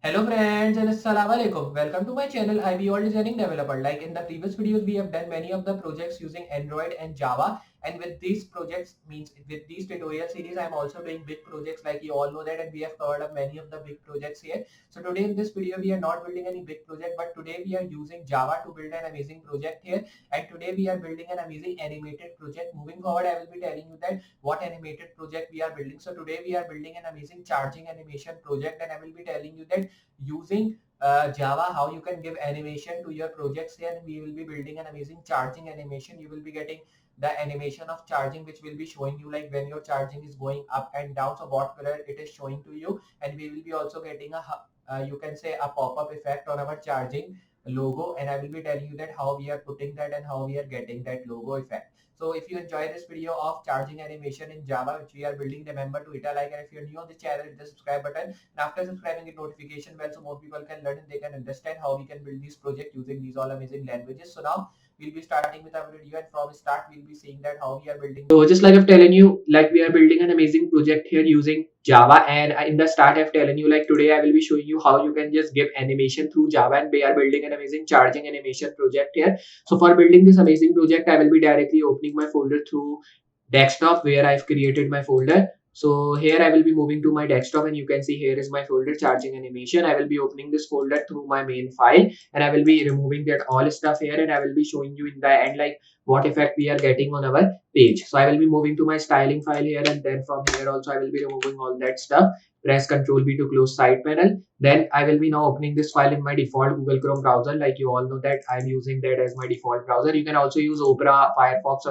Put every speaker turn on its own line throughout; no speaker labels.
Hello friends and assalamu alaikum. Welcome to my channel Iballdesigningdeveloper. Like in the previous videos, we have done many of the projects using Android and Java. And with these projects means with these tutorial series, I'm also doing big projects like you all know that, and we have covered up many of the big projects here. So today in this video, we are not building any big project, but today we are using Java to build an amazing project here. And today we are building an amazing animated project. Moving forward, I will be telling you that what animated project we are building. So today we are building an amazing charging animation project, and I will be telling you that using Java how you can give animation to your projects here, and we will be building an amazing charging animation. You will be getting the animation of charging which will be showing you like when your charging is going up and down, so what color it is showing to you. And we will be also getting a you can say a pop-up effect on our charging logo, and I will be telling you that how we are putting that and how we are getting that logo effect. So if you enjoy this video of charging animation in Java which we are building, remember to hit a like, and if you're new on the channel, hit the subscribe button. And after subscribing, hit notification bell so more people can learn and they can understand how we can build this project using these all amazing languages. So now we'll be starting with our video, and from start we'll be seeing that how we are building. So just like I've telling you, like we are building an amazing project here using Java, and in the start I've telling you like today I will be showing you how you can just give animation through Java, and we are building an amazing charging animation project here. So for building this amazing project, I will be directly opening my folder through desktop where I've created my folder. So here I will be moving to my desktop, and you can see here is my folder charging animation. I will be opening this folder through my main file, and I will be removing that all stuff here, and I will be showing you in the end like what effect we are getting on our page. So I will be moving to my styling file here, and then from here also I will be removing all that stuff. Press Ctrl B to close side panel. Then I will be now opening this file in my default Google Chrome browser. Like you all know that I'm using that as my default browser. You can also use Opera, Firefox,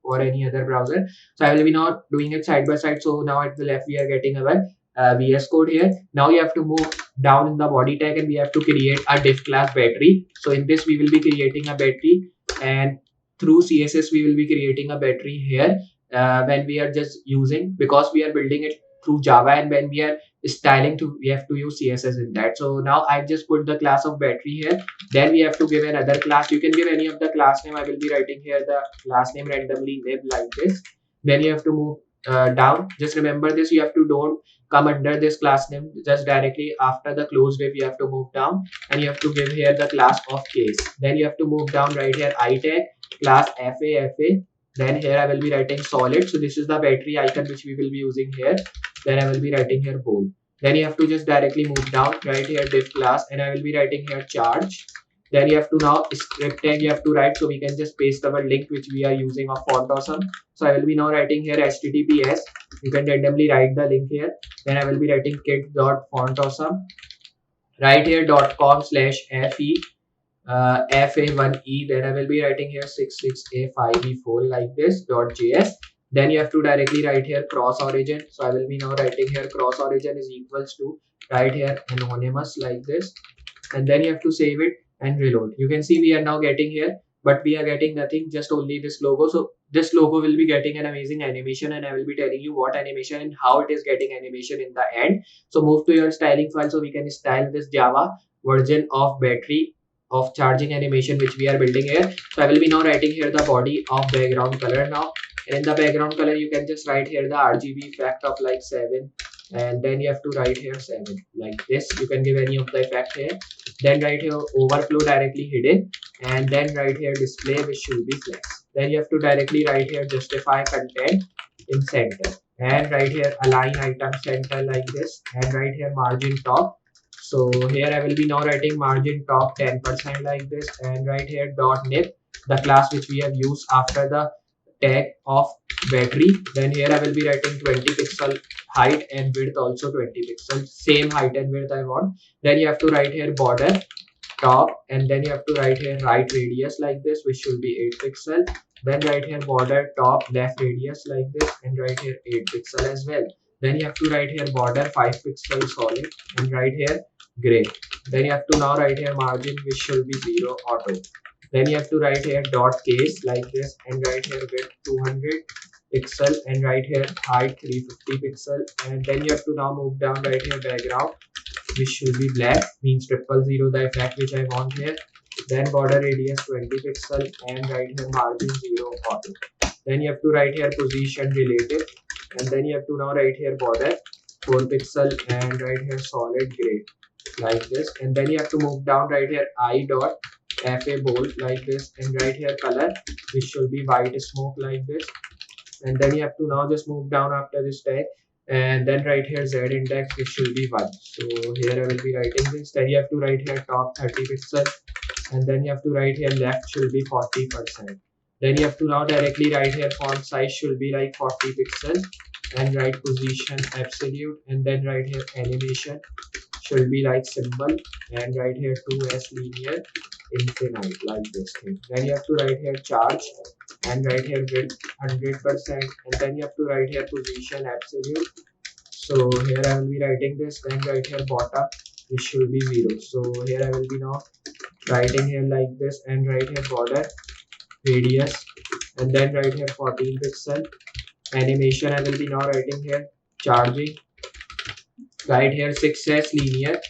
or any other browser. So I will be now doing it side by side. So now at the left we are getting our VS Code here. Now you have to move down in the body tag, and we have to create a div class battery. So in this we will be creating a battery, and through CSS we will be creating a battery here when we are just using, because we are building it through Java, and when we are styling to we have to use CSS in that. So now I've just put the class of battery here. Then we have to give another class. You can give any of the class name. I will be writing here the class name randomly nib like this. Then you have to move down. Just remember this, you have to don't come under this class name. Just directly after the close div you have to move down, and you have to give here the class of case. Then you have to move down right here I tag class fa. Then here I will be writing solid. So this is the battery icon which we will be using here. Then I will be writing here bold. Then you have to just directly move down right here div class, and I will be writing here charge. Then you have to now script tag you have to write, so we can just paste our link which we are using of font awesome. So I will be now writing here https. You can randomly write the link here. Then I will be writing kit.fontawesome right here .com/fe fa1e. Then I will be writing here 66a5e4 like this .js. Then you have to directly write here cross origin. So I will be now writing here cross origin is equals to right here anonymous like this, and then you have to save it and reload. You can see we are now getting here, but we are getting nothing, just only this logo. So this logo will be getting an amazing animation, and I will be telling you what animation and how it is getting animation in the end. So move to your styling file so we can style this Java version of battery of charging animation which we are building here. So I will be now writing here the body of background color now, and in the background color you can just write here the RGB effect of like 7, and then you have to write here 7 like this. You can give any of the effect here. Then write here overflow directly hidden, and then write here display which should be flex. Then you have to directly write here justify content in center, and write here align item center like this, and write here margin top. So here I will be now writing margin top 10% like this, and right here dot nib, the class which we have used after the tag of battery. Then here I will be writing 20 pixel height and width also 20 pixels, same height and width I want. Then you have to write here border top, and then you have to write here right radius like this which should be 8 pixel. Then write here border top left radius like this, and write here 8 pixel as well. Then you have to write here border 5 pixel solid, and write here gray. Then you have to now write here margin which should be 0 auto. Then you have to write here dot case like this, and write here width 200 pixel, and write here height 350 pixel. And then you have to now move down right here background which should be black, means 000 the effect which I want here. Then border radius 20 pixel, and write here margin 0 auto. Then you have to write here position relative, and then you have to now write here border 4 pixel, and write here solid gray. like this, and then you have to move down right here I dot fa bold like this, and right here color which should be white smoke like this, and then you have to now just move down after this tag, and then right here z index which should be 1. So here I will be writing this. Then you have to write here top 30 pixel, and then you have to write here left should be 40%. Then you have to now directly write here font size should be like 40 pixels, and write position absolute, and then right here animation should be like symbol, and right here 2s linear infinite like this thing. Then you have to write here charge, and right here width 100%, and then you have to write here position absolute. So here I will be writing this. Then right here bottom it should be 0. So here I will be now writing here like this, and right here border radius, and then right here 14 pixel. Animation I will be now writing here charging, right here 6s linear,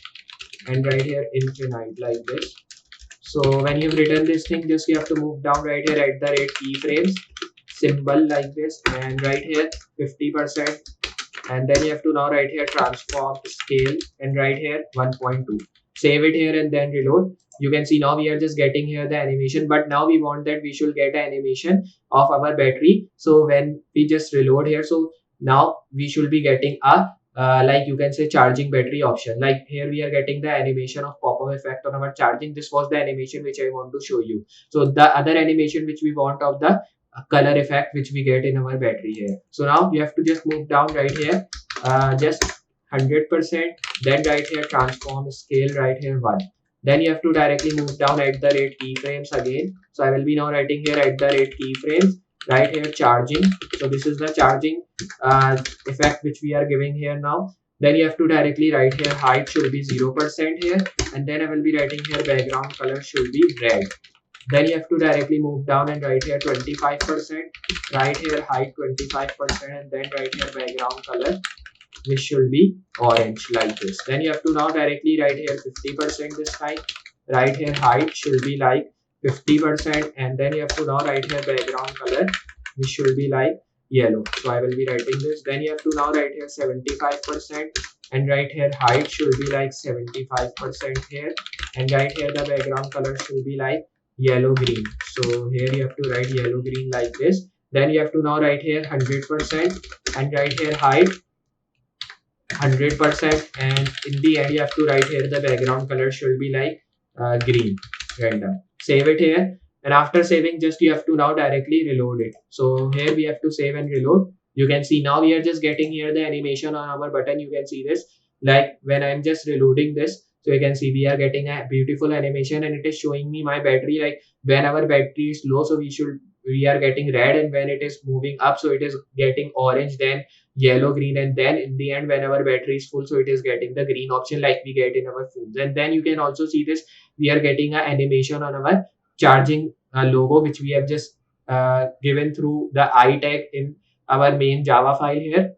and right here infinite like this. So when you've written this thing, just you have to move down right here at the rate keyframes symbol like this, and right here 50%, and then you have to now write here transform scale, and right here 1.2. Save it here and then reload. You can see now we are just getting here the animation, but now we want that we should get an animation of our battery. So when we just reload here, so now we should be getting a like you can say charging battery option. Like here we are getting the animation of pop-up effect on our charging. This was the animation which I want to show you. So the other animation which we want of the color effect which we get in our battery here. So now you have to just move down right here just 100%, then right here transform scale right here 1. Then you have to directly move down at the rate keyframes again. So I will be now writing here at the rate keyframes, right here charging. So this is the charging effect which we are giving here now. Then you have to directly write here height should be 0% here, and then I will be writing here background color should be red. Then you have to directly move down and write here 25%, right here height 25%, and then write here background color which should be orange like this. Then you have to now directly write here 50% this time, right here height should be like 50%, and then you have to now write here background color which should be like yellow. So I will be writing this. Then you have to now write here 75%, and right here height should be like 75% here, and right here the background color should be like yellow green. So here you have to write yellow green like this. Then you have to now write here 100%, and right here height 100%, and in the end you have to write here the background color should be like green random. Save it here, and after saving just you have to now directly reload it. So here we have to save and reload. You can see now we are just getting here the animation on our button. You can see this like when I'm just reloading this. So you can see we are getting a beautiful animation, and it is showing me my battery, like when our battery is low, so we are getting red, and when it is moving up, so it is getting orange, then yellow, green, and then in the end when our battery is full, so it is getting the green option like we get in our phones. And then you can also see this, we are getting an animation on our charging logo which we have just given through the I tag in our main Java file here.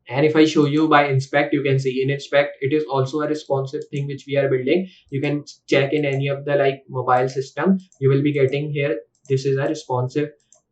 And if I show you by inspect, you can see in inspect it is also a responsive thing which we are building. You can check in any of the like mobile system, you will be getting here this is a responsive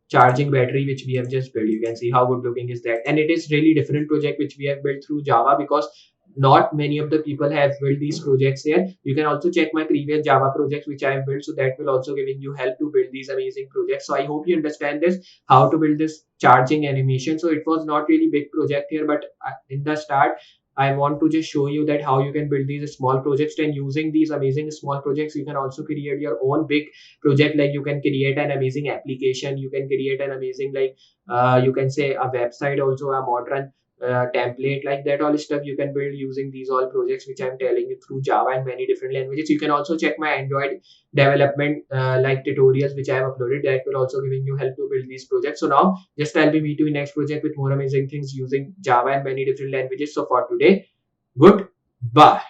charging battery which we have just built. You can see how good looking is that, and it is really different project which we have built through Java, because not many of the people have built these projects here. You can also check my previous Java projects which I have built, so that will also giving you help to build these amazing projects. So I hope you understand this, how to build this charging animation. So it was not really big project here, but in the start I want to just show you that how you can build these small projects, and using these amazing small projects you can also create your own big project. Like you can create an amazing application, you can create an amazing like you can say a website, also a modern template, like that all stuff you can build using these all projects which I'm telling you through Java and many different languages. You can also check my Android development like tutorials which I have uploaded, that will also giving you help to build these projects. So now just I'll be meeting you next project with more amazing things using Java and many different languages. So for today, goodbye.